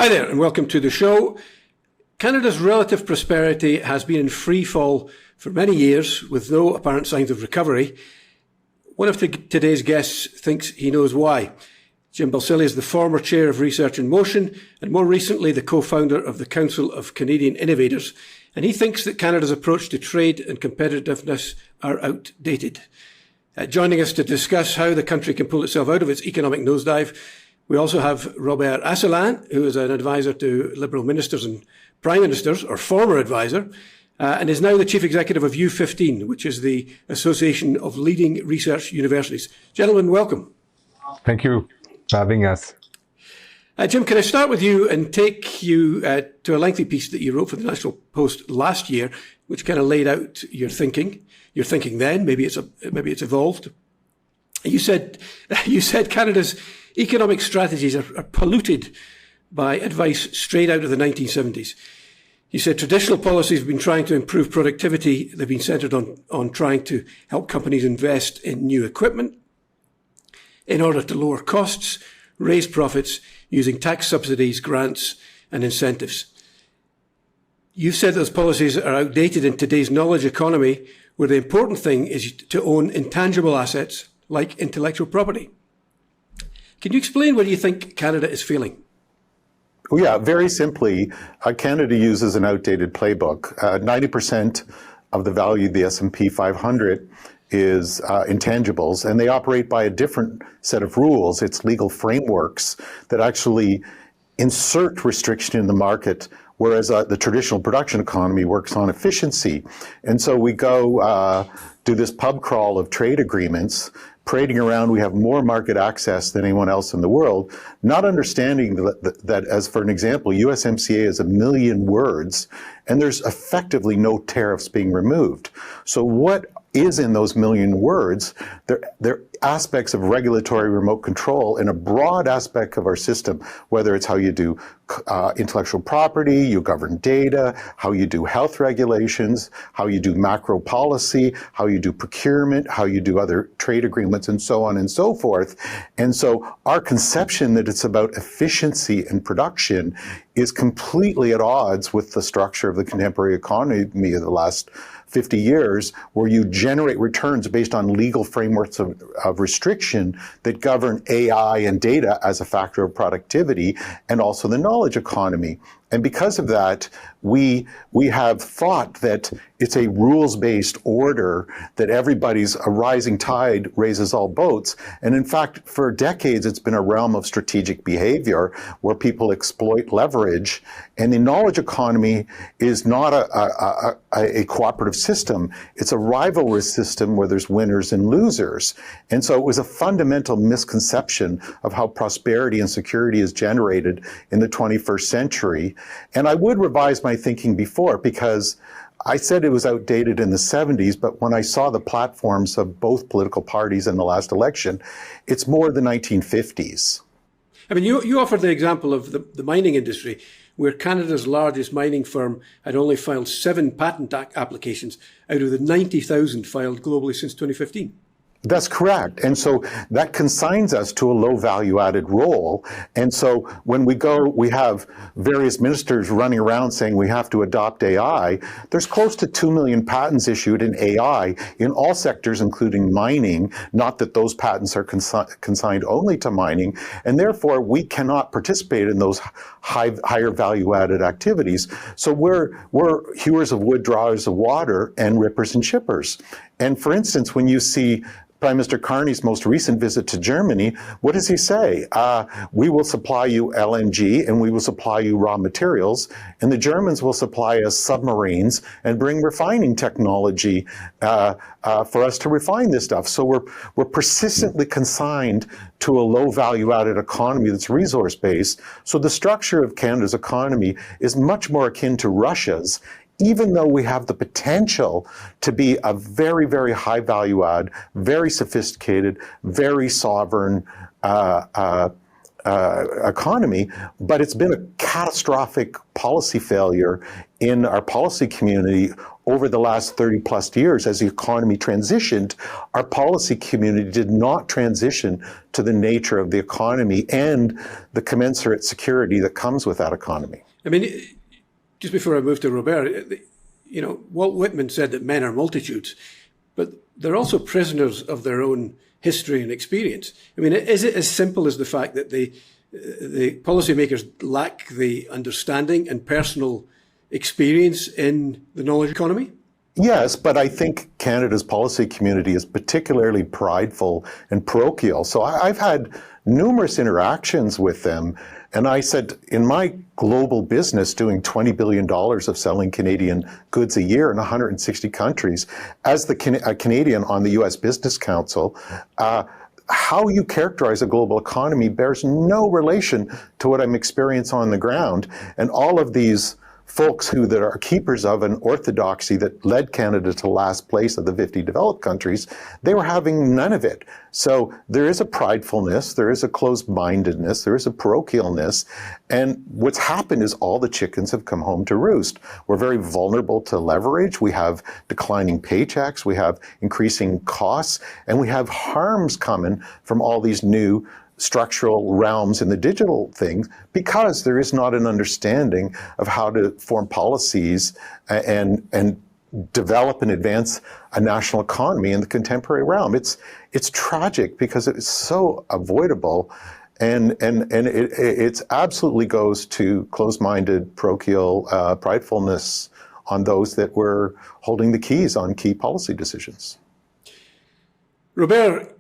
Hi there and welcome to the show. Canada's relative prosperity has been in free fall for many years with no apparent signs of recovery. One of today's guests thinks he knows why. Jim Balsillie is the former chair of Research in Motion and more recently the co-founder of the Council of Canadian Innovators, and he thinks that Canada's approach to trade and competitiveness are outdated. Joining us to discuss how the country can pull itself out of its economic nosedive, we also have Robert Asselin, who is an advisor to Liberal ministers and prime ministers, or former advisor, and is now the chief executive of U15, which is the Association of Leading Research Universities. Gentlemen, welcome. Thank you for having us. Jim, can I start with you and take you to a lengthy piece that you wrote for the National Post last year, which kind of laid out your thinking then, maybe it's evolved. You said Canada's economic strategies are polluted by advice straight out of the 1970s. You said traditional policies have been trying to improve productivity. They've been centred on trying to help companies invest in new equipment in order to lower costs, raise profits using tax subsidies, grants and incentives. You said those policies are outdated in today's knowledge economy, where the important thing is to own intangible assets like intellectual property. Can you explain what you think Canada is feeling? Well, yeah, very simply, Canada uses an outdated playbook. 90% of the value of the S&P 500 is intangibles, and they operate by a different set of rules. It's legal frameworks that actually insert restriction in the market, whereas the traditional production economy works on efficiency. And so we go do this pub crawl of trade agreements, parading around. We have more market access than anyone else in the world, not understanding that as for an example, USMCA is 1 million words, and there's effectively no tariffs being removed. So what is in those 1 million words? They're aspects of regulatory remote control in a broad aspect of our system, whether it's how you do intellectual property, you govern data, how you do health regulations, how you do macro policy, how you do procurement, how you do other trade agreements, and so on and so forth. And so our conception that it's about efficiency and production is completely at odds with the structure of the contemporary economy of the last 50 years, where you generate returns based on legal frameworks of restriction that govern AI and data as a factor of productivity, and also the knowledge economy. And because of that, we have thought that it's a rules-based order, that everybody's a rising tide raises all boats. And in fact, for decades, it's been a realm of strategic behavior where people exploit leverage. And the knowledge economy is not a cooperative system. It's a rivalrous system where there's winners and losers. And so it was a fundamental misconception of how prosperity and security is generated in the 21st century. And I would revise my thinking before, because I said it was outdated in the 70s, but when I saw the platforms of both political parties in the last election, it's more the 1950s. I mean, you offered the example of the mining industry, where Canada's largest mining firm had only filed 7 patent applications out of the 90,000 filed globally since 2015. That's correct. And so that consigns us to a low value added role. And so when we have various ministers running around saying we have to adopt AI, there's close to 2 million patents issued in AI in all sectors, including mining, not that those patents are consigned only to mining. And therefore we cannot participate in those higher value added activities. So we're hewers of wood, drawers of water, and rippers and shippers. And for instance, when you see Prime Minister Carney's most recent visit to Germany, what does he say? We will supply you LNG and we will supply you raw materials, and the Germans will supply us submarines and bring refining technology for us to refine this stuff. So we're persistently consigned to a low value added economy that's resource based. So the structure of Canada's economy is much more akin to Russia's, even though we have the potential to be a very, very high value add, very sophisticated, very sovereign economy, but it's been a catastrophic policy failure in our policy community over the last 30 plus years. As the economy transitioned, our policy community did not transition to the nature of the economy and the commensurate security that comes with that economy. I mean, just before I move to Robert, Walt Whitman said that men are multitudes, but they're also prisoners of their own history and experience. I mean, is it as simple as the fact that the policymakers lack the understanding and personal experience in the knowledge economy? Yes, but I think Canada's policy community is particularly prideful and parochial. So I've had numerous interactions with them. And I said, in my global business, doing $20 billion of selling Canadian goods a year in 160 countries, as a Canadian on the US Business Council, how you characterize a global economy bears no relation to what I'm experiencing on the ground. And all of these folks that are keepers of an orthodoxy that led Canada to last place of the 50 developed countries, they were having none of it. So there is a pridefulness, there is a closed-mindedness, there is a parochialness, and what's happened is all the chickens have come home to roost. We're very vulnerable to leverage, we have declining paychecks, we have increasing costs, and we have harms coming from all these new structural realms in the digital thing, because there is not an understanding of how to form policies and develop and advance a national economy in the contemporary realm. It's tragic because it's so avoidable, and it absolutely goes to closed-minded, parochial pridefulness on those that were holding the keys on key policy decisions. Robert,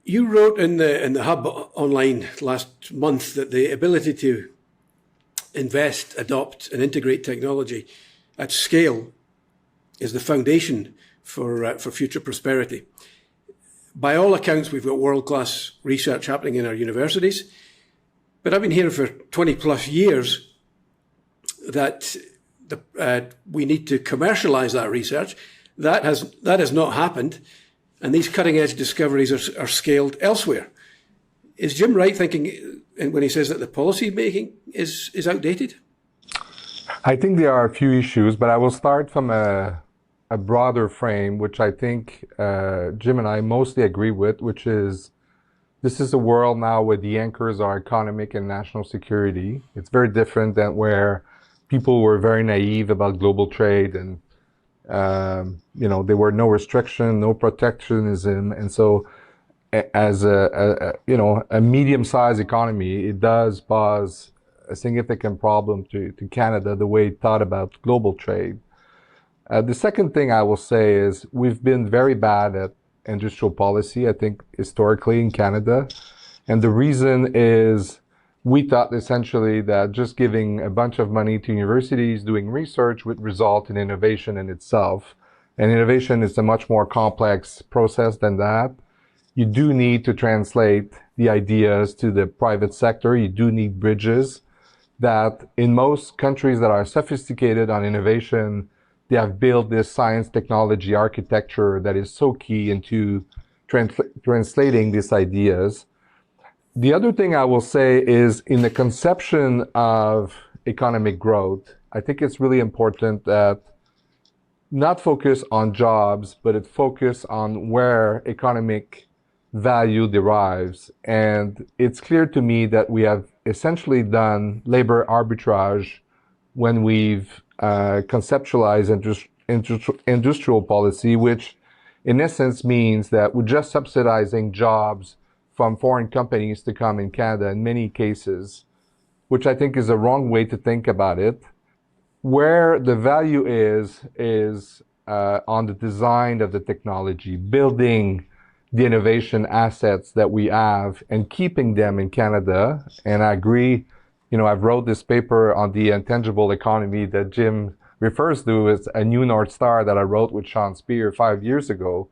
you wrote in the Hub online last month that the ability to invest, adopt, and integrate technology at scale is the foundation for future prosperity. By all accounts, we've got world-class research happening in our universities, but I've been hearing for 20 plus years that we need to commercialize that research. That has not happened. And these cutting-edge discoveries are scaled elsewhere. Is Jim right thinking when he says that the policy making is outdated? I think there are a few issues, but I will start from a broader frame, which I think Jim and I mostly agree with, which is this is a world now where the anchors are economic and national security. It's very different than where people were very naive about global trade and there were no restriction, no protectionism, and so as a medium-sized economy, it does pose a significant problem to Canada, the way it thought about global trade. The second thing I will say is we've been very bad at industrial policy, I think, historically in Canada, and the reason is we thought essentially that just giving a bunch of money to universities doing research would result in innovation in itself. And innovation is a much more complex process than that. You do need to translate the ideas to the private sector. You do need bridges that in most countries that are sophisticated on innovation, they have built this science technology architecture that is so key into translating these ideas. The other thing I will say is in the conception of economic growth, I think it's really important that not focus on jobs, but it focus on where economic value derives. And it's clear to me that we have essentially done labor arbitrage when we've conceptualized industrial policy, which in essence means that we're just subsidizing jobs from foreign companies to come in Canada in many cases, which I think is a wrong way to think about it. Where the value is on the design of the technology, building the innovation assets that we have and keeping them in Canada. And I agree, I've wrote this paper on the intangible economy that Jim refers to as a new North Star that I wrote with Sean Spear 5 years ago,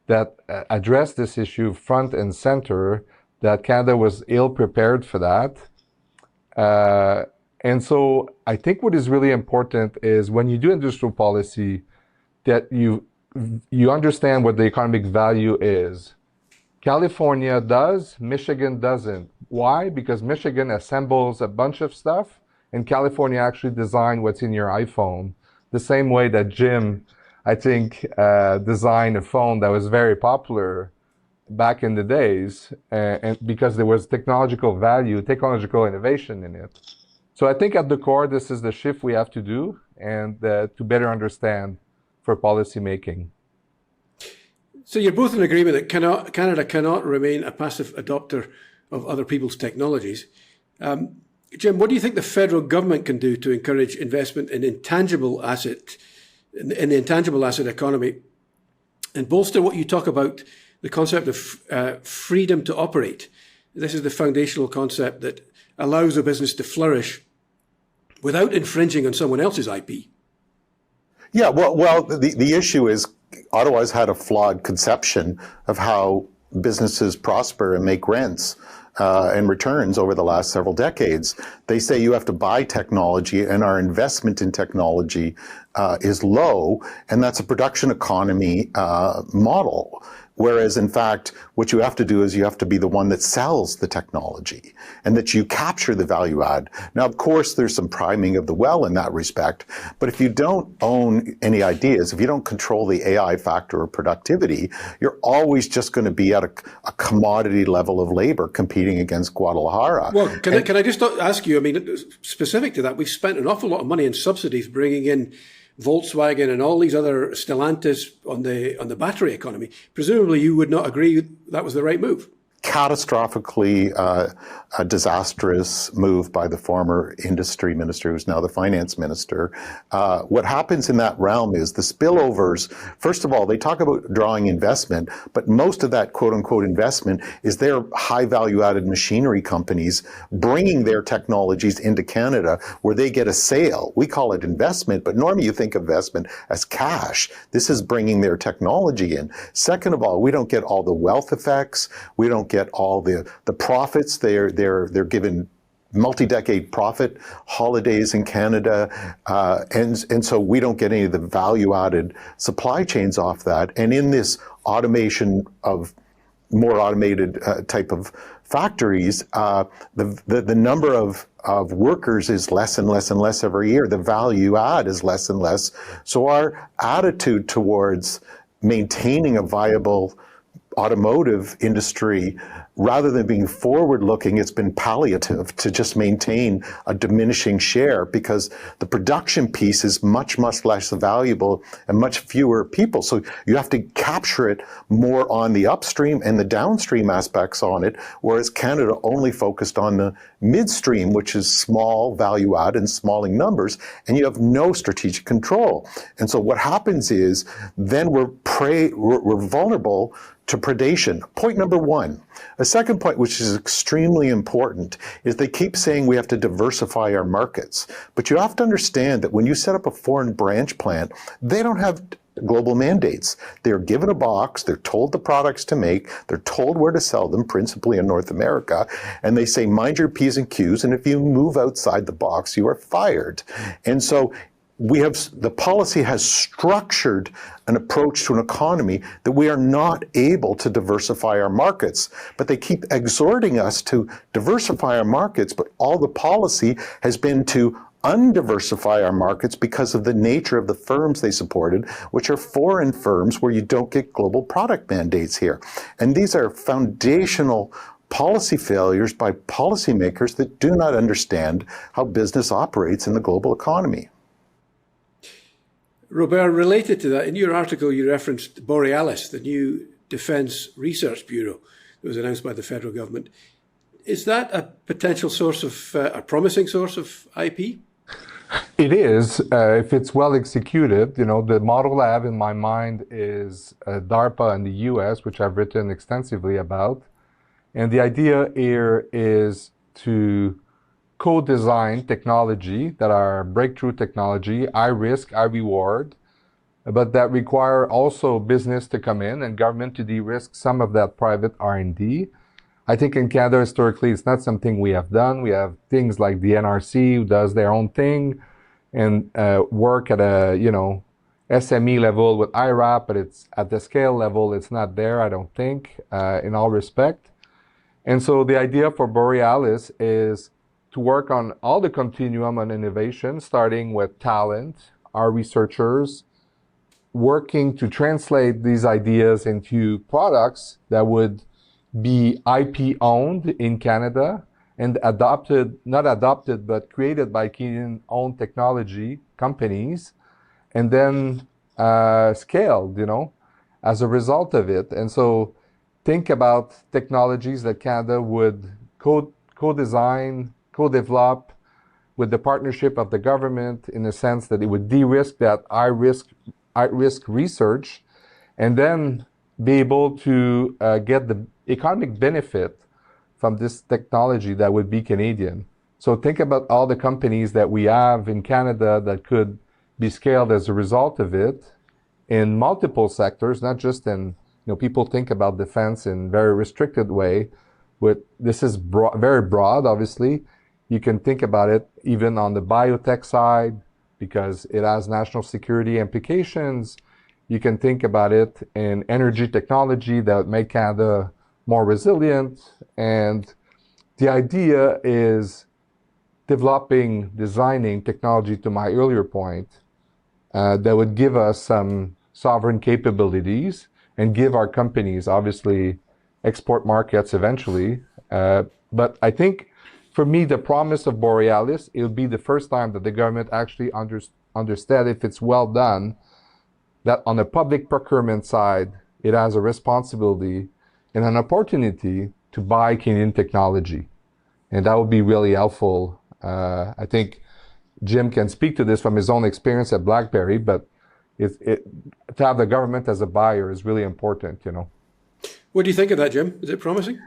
that addressed this issue front and center, that Canada was ill prepared for that. And so I think what is really important is when you do industrial policy, that you understand what the economic value is. California does, Michigan doesn't. Why? Because Michigan assembles a bunch of stuff, and California actually designed what's in your iPhone. The same way that Jim, I think, designed a phone that was very popular back in the days, and because there was technological value, technological innovation in it. So I think at the core, this is the shift we have to do, and to better understand for policy making. So you're both in agreement that Canada cannot remain a passive adopter of other people's technologies. Jim, what do you think the federal government can do to encourage investment in the intangible asset economy, and bolster what you talk about, the concept of freedom to operate? This is the foundational concept that allows a business to flourish without infringing on someone else's IP. Yeah, well, the issue is Ottawa's had a flawed conception of how businesses prosper and make rents and returns over the last several decades. They say you have to buy technology, and our investment in technology is low, and that's a production economy model. Whereas, in fact, what you have to do is you have to be the one that sells the technology and that you capture the value add. Now, of course, there's some priming of the well in that respect, but if you don't own any ideas, if you don't control the AI factor of productivity, you're always just going to be at a commodity level of labor competing against Guadalajara. Well, can I just ask you, I mean, specific to that, we've spent an awful lot of money in subsidies bringing in Volkswagen and all these other Stellantis on the battery economy. Presumably you would not agree that was the right move. Catastrophically a disastrous move by the former industry minister, who's now the finance minister. What happens in that realm is the spillovers. First of all, they talk about drawing investment, but most of that quote unquote investment is their high value added machinery companies bringing their technologies into Canada where they get a sale. We call it investment, but normally you think of investment as cash. This is bringing their technology in. Second of all, we don't get all the wealth effects. We don't get all the profits. They're given multi-decade profit holidays in Canada, and so we don't get any of the value-added supply chains off that. And in this automation of more automated type of factories, the number of workers is less and less and less every year. The value add is less and less. So our attitude towards maintaining a viable automotive industry, rather than being forward-looking, it's been palliative to just maintain a diminishing share, because the production piece is much, much less valuable and much fewer people. So you have to capture it more on the upstream and the downstream aspects on it, whereas Canada only focused on the midstream, which is small value add and small in numbers, and you have no strategic control. And so what happens is then we're vulnerable to predation. Point number one. A second point, which is extremely important, is they keep saying we have to diversify our markets. But you have to understand that when you set up a foreign branch plant, they don't have global mandates. They're given a box, they're told the products to make, they're told where to sell them, principally in North America, and they say, mind your P's and Q's, and if you move outside the box, you are fired. And so the policy has structured an approach to an economy that we are not able to diversify our markets. But they keep exhorting us to diversify our markets, but all the policy has been to undiversify our markets because of the nature of the firms they supported, which are foreign firms where you don't get global product mandates here. And these are foundational policy failures by policymakers that do not understand how business operates in the global economy. Robert, related to that, in your article you referenced Borealis, the new Defence Research Bureau that was announced by the federal government. Is that a potential source of, a promising source of IP? It is, if it's well executed. You know, the model I have in my mind is DARPA in the US, which I've written extensively about. And the idea here is to co-design technology that are breakthrough technology, high risk, high reward, but that require also business to come in and government to de-risk some of that private R&D. I think in Canada, historically, it's not something we have done. We have things like the NRC, who does their own thing and work at a, SME level with IRAP, but it's at the scale level, it's not there, I don't think, in all respect. And so the idea for Borealis is to work on all the continuum on innovation, starting with talent, our researchers, working to translate these ideas into products that would be IP owned in Canada and adopted, not adopted, but created by Canadian owned technology companies, and then scaled, as a result of it. And so think about technologies that Canada would co-design, co-develop with the partnership of the government, in the sense that it would de-risk that high-risk research, and then be able to get the economic benefit from this technology that would be Canadian. So think about all the companies that we have in Canada that could be scaled as a result of it in multiple sectors, not just in, people think about defense in very restricted way. This is very broad, obviously. You can think about it even on the biotech side, because it has national security implications. You can think about it in energy technology that would make Canada more resilient. And the idea is designing technology, to my earlier point, that would give us some sovereign capabilities and give our companies, obviously, export markets eventually. But I think, for me, the promise of Borealis, it'll be the first time that the government actually understand, if it's well done, that on the public procurement side, it has a responsibility and an opportunity to buy Canadian technology. And that would be really helpful. I think Jim can speak to this from his own experience at Blackberry, but to have the government as a buyer is really important, What do you think of that, Jim? Is it promising?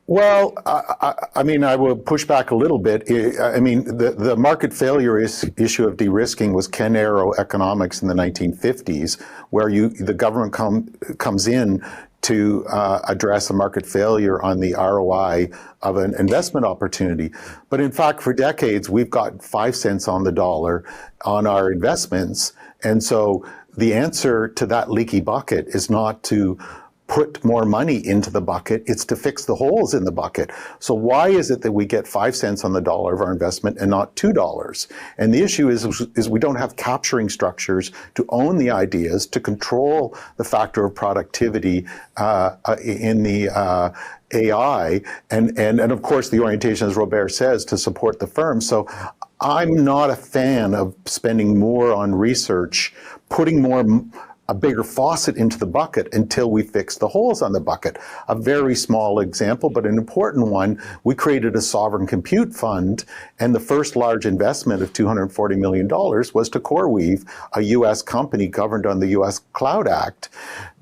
Well, I will push back a little bit. The market failure issue of de-risking was Ken Arrow economics in the 1950s, where the government comes in to address a market failure on the ROI of an investment opportunity. But in fact, for decades, we've got 5 cents on the dollar on our investments. And so the answer to that leaky bucket is not to put more money into the bucket, it's to fix the holes in the bucket. So why is it that we get 5 cents on the dollar of our investment and not $2? And the issue is we don't have capturing structures to own the ideas, to control the factor of productivity in the AI, and of course the orientation, as Robert says, to support the firm. So I'm not a fan of spending more on research, putting a bigger faucet into the bucket until we fix the holes on the bucket. A very small example, but an important one, we created a sovereign compute fund, and the first large investment of $240 million was to CoreWeave, a US company governed on the US Cloud Act.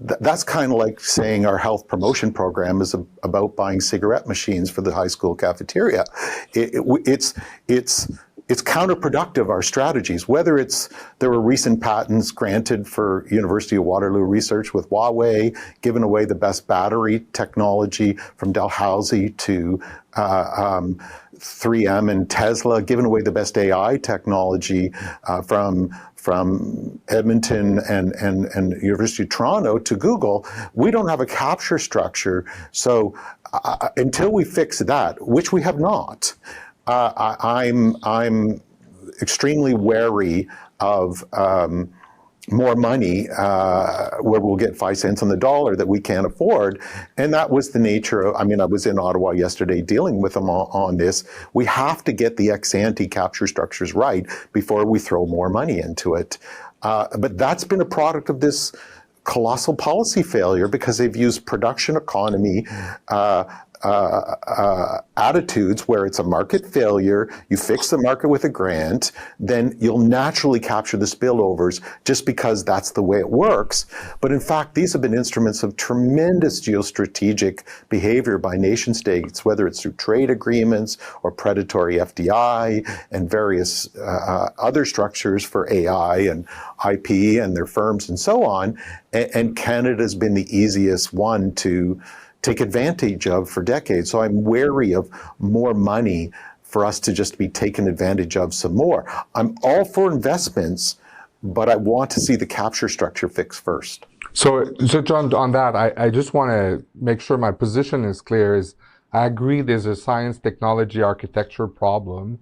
That's kind of like saying our health promotion program is about buying cigarette machines for the high school cafeteria. It's counterproductive, our strategies, whether there were recent patents granted for University of Waterloo research with Huawei, giving away the best battery technology from Dalhousie to 3M and Tesla, giving away the best AI technology from Edmonton and University of Toronto to Google. We don't have a capture structure. So until we fix that, which we have not, I'm extremely wary of more money where we'll get 5 cents on the dollar that we can't afford. And that was the nature of, I was in Ottawa yesterday dealing with them on this. We have to get the ex-ante capture structures right before we throw more money into it. But that's been a product of this colossal policy failure, because they've used production economy attitudes where it's a market failure, you fix the market with a grant, then you'll naturally capture the spillovers just because that's the way it works. But in fact, these have been instruments of tremendous geostrategic behavior by nation states, whether it's through trade agreements or predatory FDI and various other structures for AI and IP and their firms and so on. And Canada's been the easiest one to take advantage of for decades. So I'm wary of more money for us to just be taken advantage of some more. I'm all for investments, but I want to see the capture structure fixed first. So John, on that, I just want to make sure my position is clear. I agree there's a science, technology, architecture problem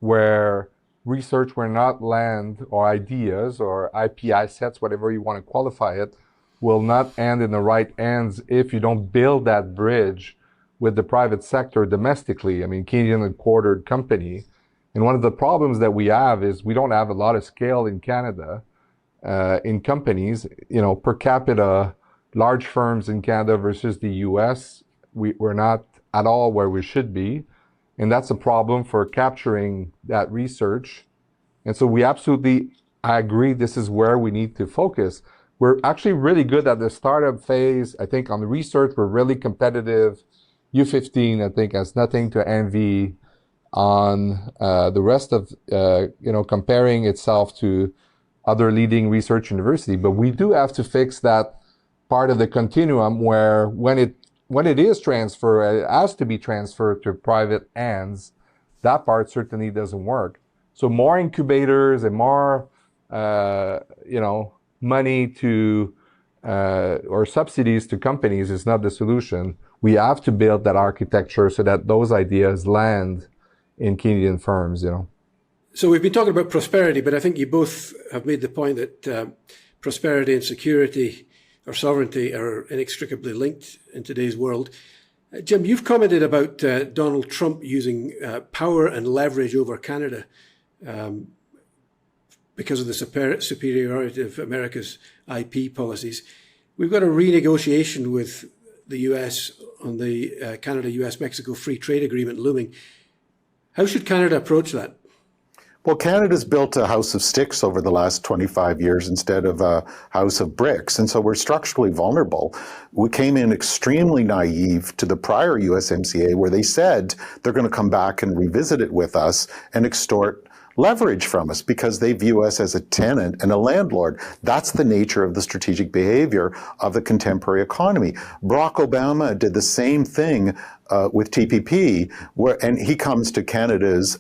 where research will not land, or ideas or IPI sets, whatever you want to qualify it, will not end in the right hands if you don't build that bridge with the private sector domestically. I mean, Canadian headquartered company. And one of the problems that we have is we don't have a lot of scale in Canada in companies. Per capita, large firms in Canada versus the US, we're not at all where we should be. And that's a problem for capturing that research. And so I agree, this is where we need to focus. We're actually really good at the startup phase. I think on the research, we're really competitive. U15, I think, has nothing to envy on the rest of, comparing itself to other leading research university. But we do have to fix that part of the continuum where when it is transferred, it has to be transferred to private hands. That part certainly doesn't work. So more incubators and more, money to or subsidies to companies is not the solution. We have to build that architecture so that those ideas land in Canadian firms. So we've been talking about prosperity, but I think you both have made the point that prosperity and security or sovereignty are inextricably linked in today's world. Jim, you've commented about Donald Trump using power and leverage over Canada because of the superiority of America's IP policies. We've got a renegotiation with the US on the Canada-US-Mexico Free Trade Agreement looming. How should Canada approach that? Well, Canada's built a house of sticks over the last 25 years instead of a house of bricks. And so we're structurally vulnerable. We came in extremely naive to the prior USMCA where they said they're going to come back and revisit it with us and extort leverage from us because they view us as a tenant and a landlord. That's the nature of the strategic behavior of the contemporary economy. Barack Obama did the same thing with TPP, and he comes to Canada's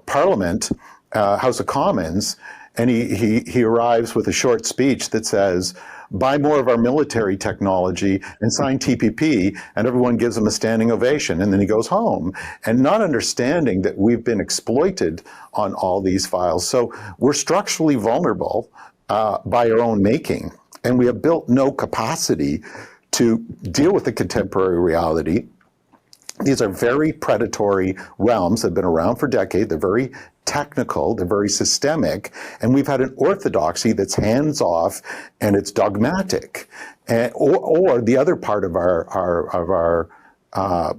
Parliament, House of Commons, and he arrives with a short speech that says, buy more of our military technology and sign TPP, and everyone gives him a standing ovation, and then he goes home, and not understanding that we've been exploited on all these files. So we're structurally vulnerable by our own making, and we have built no capacity to deal with the contemporary reality. These are very predatory realms that have been around for decades. They're very technical, they're very systemic, and we've had an orthodoxy that's hands-off and it's dogmatic. Or the other part of our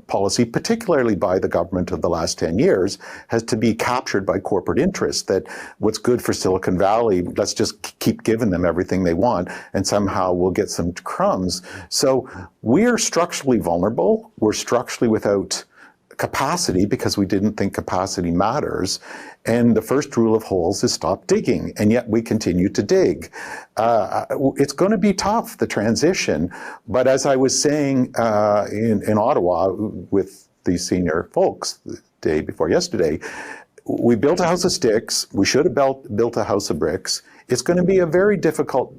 policy, particularly by the government of the last 10 years, has to be captured by corporate interests, that what's good for Silicon Valley, let's just keep giving them everything they want and somehow we'll get some crumbs. So we're structurally vulnerable, we're structurally without capacity because we didn't think capacity matters. And the first rule of holes is stop digging, and yet we continue to dig. It's going to be tough, the transition, but as I was saying in Ottawa with the senior folks the day before yesterday, we built a house of sticks, we should have built a house of bricks. It's going to be a very difficult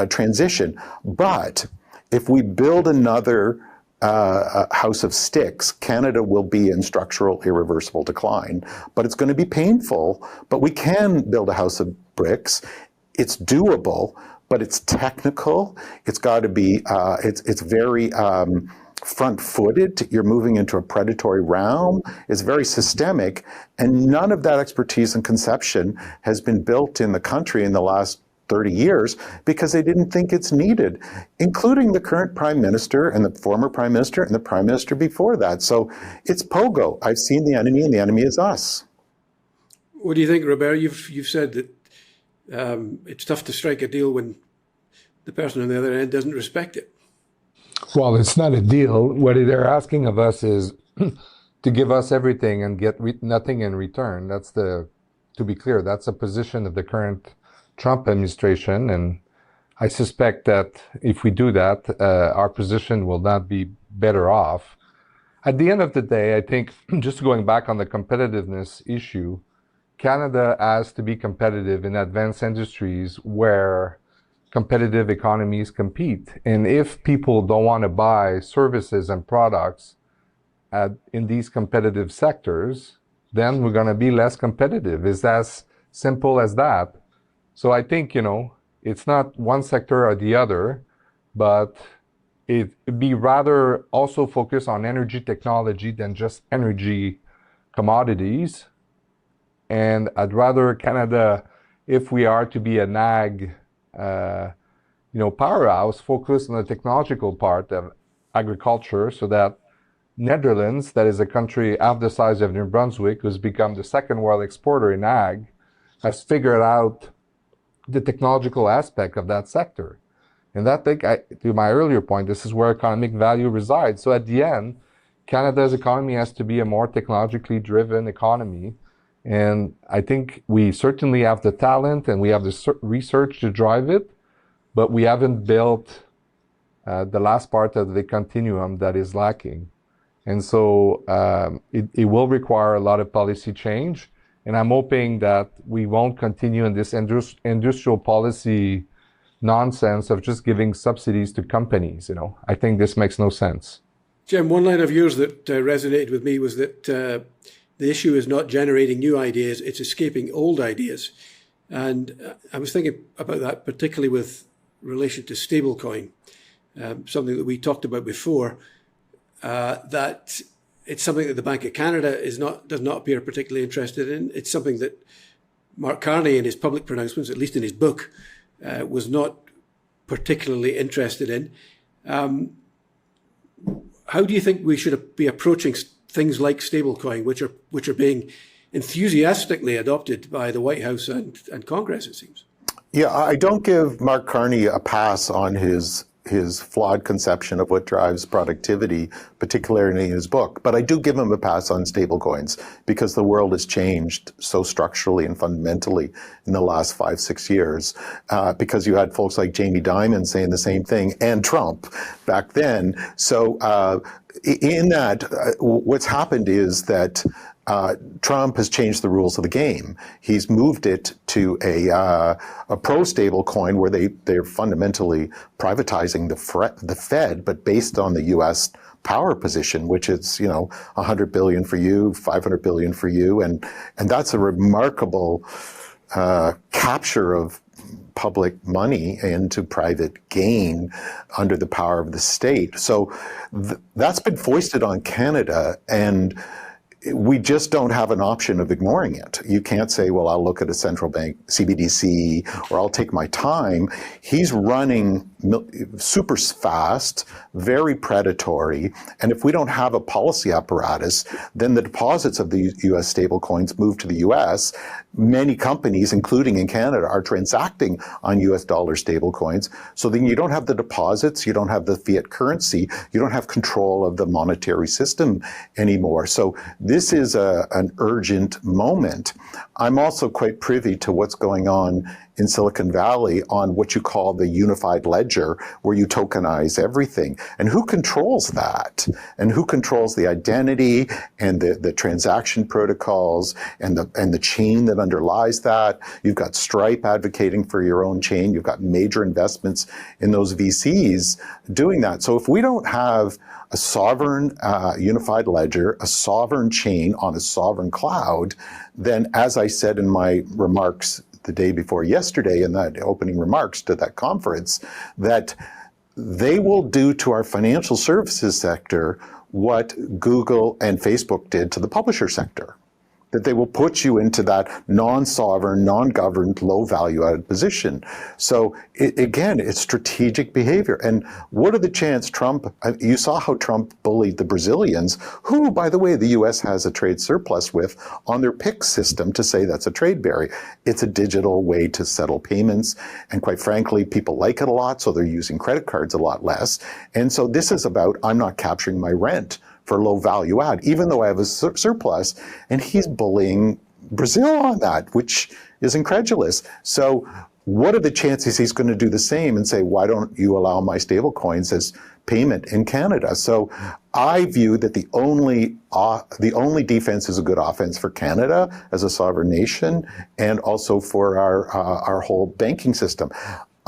transition, but if we build another house of sticks, Canada will be in structural irreversible decline. But it's going to be painful, but we can build a house of bricks. It's doable, but it's technical. It's got to be, it's very front-footed. You're moving into a predatory realm. It's very systemic, and none of that expertise and conception has been built in the country in the last 30 years because they didn't think it's needed, including the current Prime Minister and the former Prime Minister and the Prime Minister before that. So it's pogo. I've seen the enemy and the enemy is us. What do you think, Robert? You've said that it's tough to strike a deal when the person on the other end doesn't respect it. Well, it's not a deal. What they're asking of us is to give us everything and get nothing in return. To be clear, that's a position of the current Trump administration, and I suspect that if we do that, our position will not be better off. At the end of the day, I think, just going back on the competitiveness issue, Canada has to be competitive in advanced industries where competitive economies compete. And if people don't want to buy services and products in these competitive sectors, then we're going to be less competitive. It's as simple as that. So I think, it's not one sector or the other, but it'd be rather also focus on energy technology than just energy commodities. And I'd rather Canada, if we are to be an ag, powerhouse, focus on the technological part of agriculture, so that Netherlands, that is a country half the size of New Brunswick, who's become the second world exporter in ag, has figured out the technological aspect of that sector. And that, to my earlier point, this is where economic value resides. So at the end, Canada's economy has to be a more technologically driven economy. And I think we certainly have the talent and we have the research to drive it, but we haven't built the last part of the continuum that is lacking. And so it will require a lot of policy change. And I'm hoping that we won't continue in this industrial policy nonsense of just giving subsidies to companies. I think this makes no sense. Jim, one line of yours that resonated with me was that the issue is not generating new ideas, it's escaping old ideas. And I was thinking about that particularly with relation to stablecoin, something that we talked about before, that it's something that the Bank of Canada does not appear particularly interested in. It's something that Mark Carney in his public pronouncements, at least in his book, was not particularly interested in. How do you think we should be approaching things like stablecoin, which are being enthusiastically adopted by the White House and Congress, it seems? Yeah, I don't give Mark Carney a pass on his flawed conception of what drives productivity, particularly in his book. But I do give him a pass on stablecoins because the world has changed so structurally and fundamentally in the last 5-6 years. Because you had folks like Jamie Dimon saying the same thing, and Trump back then. So in that, what's happened is that Trump has changed the rules of the game. He's moved it to a pro-stable coin where they're fundamentally privatizing the Fed, but based on the U.S. power position, which is, $100 billion for you, $500 billion for you. And that's a remarkable capture of public money into private gain under the power of the state. So that's been foisted on Canada, and we just don't have an option of ignoring it. You can't say, well, I'll look at a central bank, CBDC, or I'll take my time. He's running super fast, very predatory. And if we don't have a policy apparatus, then the deposits of the U.S. stablecoins move to the U.S. Many companies, including in Canada, are transacting on U.S. dollar stablecoins. So then you don't have the deposits, you don't have the fiat currency, you don't have control of the monetary system anymore. So this is an urgent moment. I'm also quite privy to what's going on in Silicon Valley on what you call the unified ledger, where you tokenize everything. And who controls that? And who controls the identity and the transaction protocols and the chain that underlies that? You've got Stripe advocating for your own chain. You've got major investments in those VCs doing that. So if we don't have a sovereign unified ledger, a sovereign chain on a sovereign cloud, then, as I said in my remarks the day before yesterday in that opening remarks to that conference, that they will do to our financial services sector what Google and Facebook did to the publisher sector. That they will put you into that non-sovereign, non-governed, low value-added position. So again, it's strategic behavior. And what are the chances you saw how Trump bullied the Brazilians, who, by the way, the US has a trade surplus with, on their PIX system to say that's a trade barrier. It's a digital way to settle payments. And quite frankly, people like it a lot, so they're using credit cards a lot less. And so this is about, I'm not capturing my rent for low value add, even though I have a surplus, and he's bullying Brazil on that, which is incredulous. So what are the chances he's going to do the same and say, why don't you allow my stable coins as payment in Canada? So I view that the only defense is a good offense for Canada as a sovereign nation, and also for our whole banking system.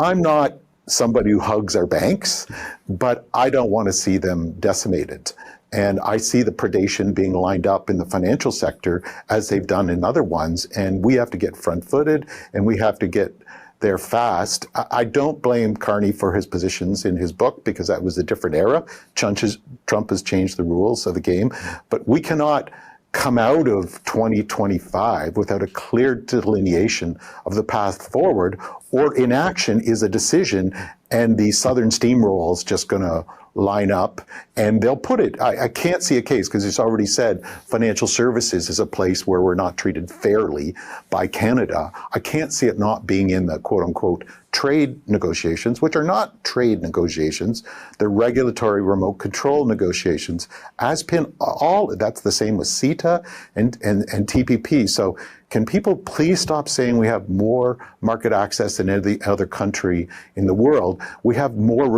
I'm not somebody who hugs our banks, but I don't want to see them decimated. And I see the predation being lined up in the financial sector as they've done in other ones. And we have to get front-footed, and we have to get there fast. I don't blame Carney for his positions in his book, because that was a different era. Trump has changed the rules of the game. But we cannot come out of 2025 without a clear delineation of the path forward, or inaction is a decision, and the Southern steamroll is just going to line up and they'll put it. I can't see a case, because it's already said financial services is a place where we're not treated fairly by Canada. I can't see it not being in the quote unquote trade negotiations, which are not trade negotiations. They're regulatory remote control negotiations. That's the same with CETA and TPP. So can people please stop saying we have more market access than any other country in the world? We have more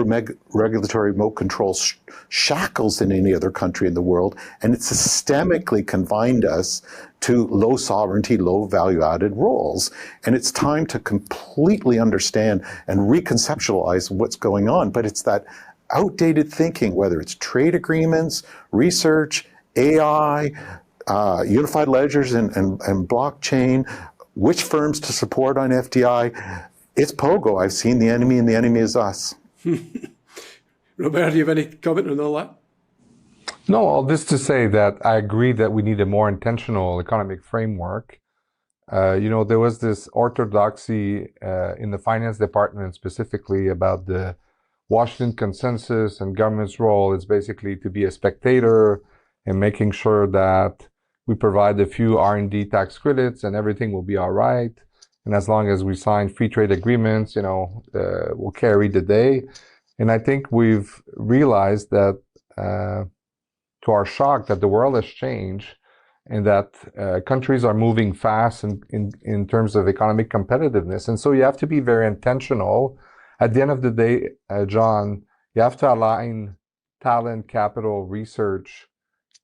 regulatory remote control shackles than any other country in the world, and it systemically confined us to low sovereignty, low value added roles. And it's time to completely understand and reconceptualize what's going on. But it's that outdated thinking, whether it's trade agreements, research, AI, unified ledgers and blockchain, which firms to support on FDI. It's pogo. I've seen the enemy, and the enemy is us. Robert, do you have any comment on all that? No, all this to say that I agree that we need a more intentional economic framework. There was this orthodoxy in the finance department specifically about the Washington consensus, and government's role is basically to be a spectator and making sure that we provide a few R&D tax credits and everything will be all right. And as long as we sign free trade agreements, we'll carry the day. And I think we've realized that, to our shock, that the world has changed, and that countries are moving fast in terms of economic competitiveness. And so you have to be very intentional. At the end of the day, John, you have to align talent, capital, research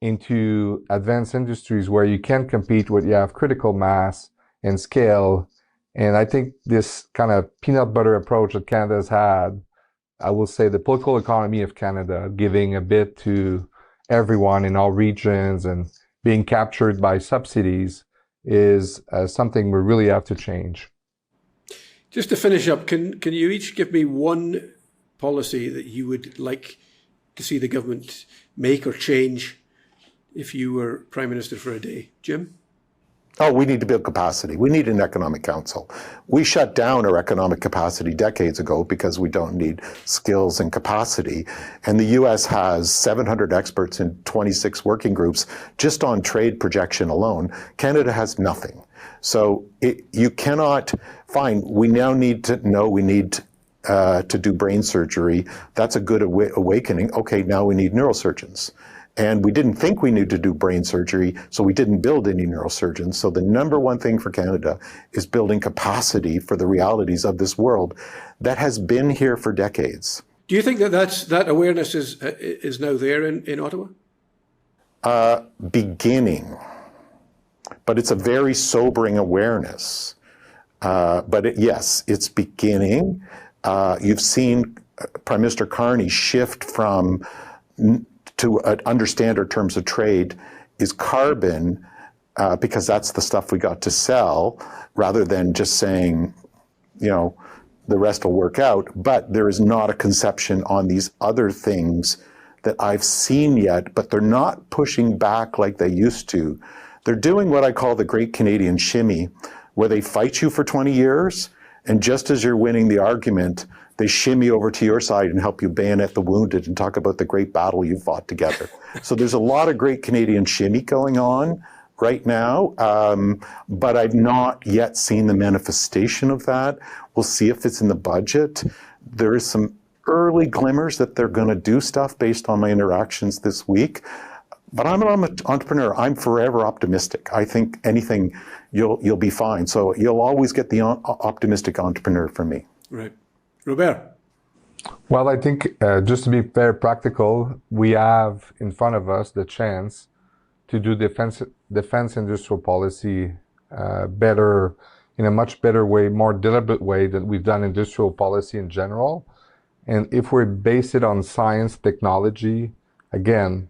into advanced industries where you can compete, where you have critical mass and scale. And I think this kind of peanut butter approach that Canada's had, I will say the political economy of Canada, giving a bit to everyone in all regions and being captured by subsidies, is something we really have to change. Just to finish up, can you each give me one policy that you would like to see the government make or change if you were Prime Minister for a day? Jim? Oh, we need to build capacity. We need an economic council. We shut down our economic capacity decades ago because we don't need skills and capacity. And the US has 700 experts in 26 working groups just on trade projection alone. Canada has nothing. So you cannot find, we now need to know we need to do brain surgery. That's a good awakening. Okay, now we need neurosurgeons. And we didn't think we needed to do brain surgery, so we didn't build any neurosurgeons. So the number one thing for Canada is building capacity for the realities of this world that has been here for decades. Do you think that awareness is now there in Ottawa? Beginning, but it's a very sobering awareness. Yes, it's beginning. You've seen Prime Minister Carney shift from to understand our terms of trade is carbon, because that's the stuff we got to sell, rather than just saying, the rest will work out. But there is not a conception on these other things that I've seen yet, but they're not pushing back like they used to. They're doing what I call the Great Canadian Shimmy, where they fight you for 20 years, and just as you're winning the argument, they shimmy over to your side and help you bayonet the wounded and talk about the great battle you fought together. So there's a lot of Great Canadian Shimmy going on right now, but I've not yet seen the manifestation of that. We'll see if it's in the budget. There is some early glimmers that they're going to do stuff based on my interactions this week. But I'm an entrepreneur. I'm forever optimistic. I think anything, you'll be fine. So you'll always get the optimistic entrepreneur from me. Right. Robert? Well, I think just to be very practical, we have in front of us the chance to do defense industrial policy better in a much better way, more deliberate way than we've done industrial policy in general. And if we base it on science, technology, again,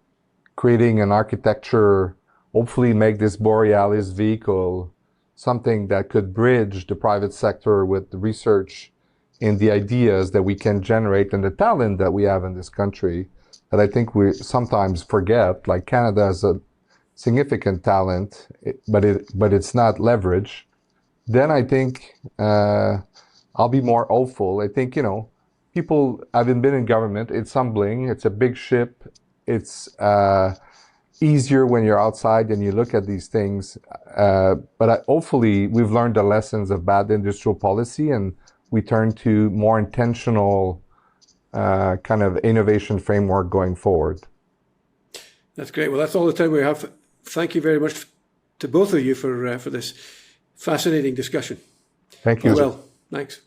creating an architecture, hopefully make this Borealis vehicle something that could bridge the private sector with the research and the ideas that we can generate and the talent that we have in this country that I think we sometimes forget. Like Canada has a significant talent, but it's not leveraged. Then I think I'll be more hopeful. I think, people having been in government, it's humbling. It's a big ship. It's easier when you're outside and you look at these things. But hopefully we've learned the lessons of bad industrial policy and we turn to more intentional kind of innovation framework going forward. That's great. Well, that's all the time we have. Thank you very much to both of you for this fascinating discussion. Thank you. Well, thanks.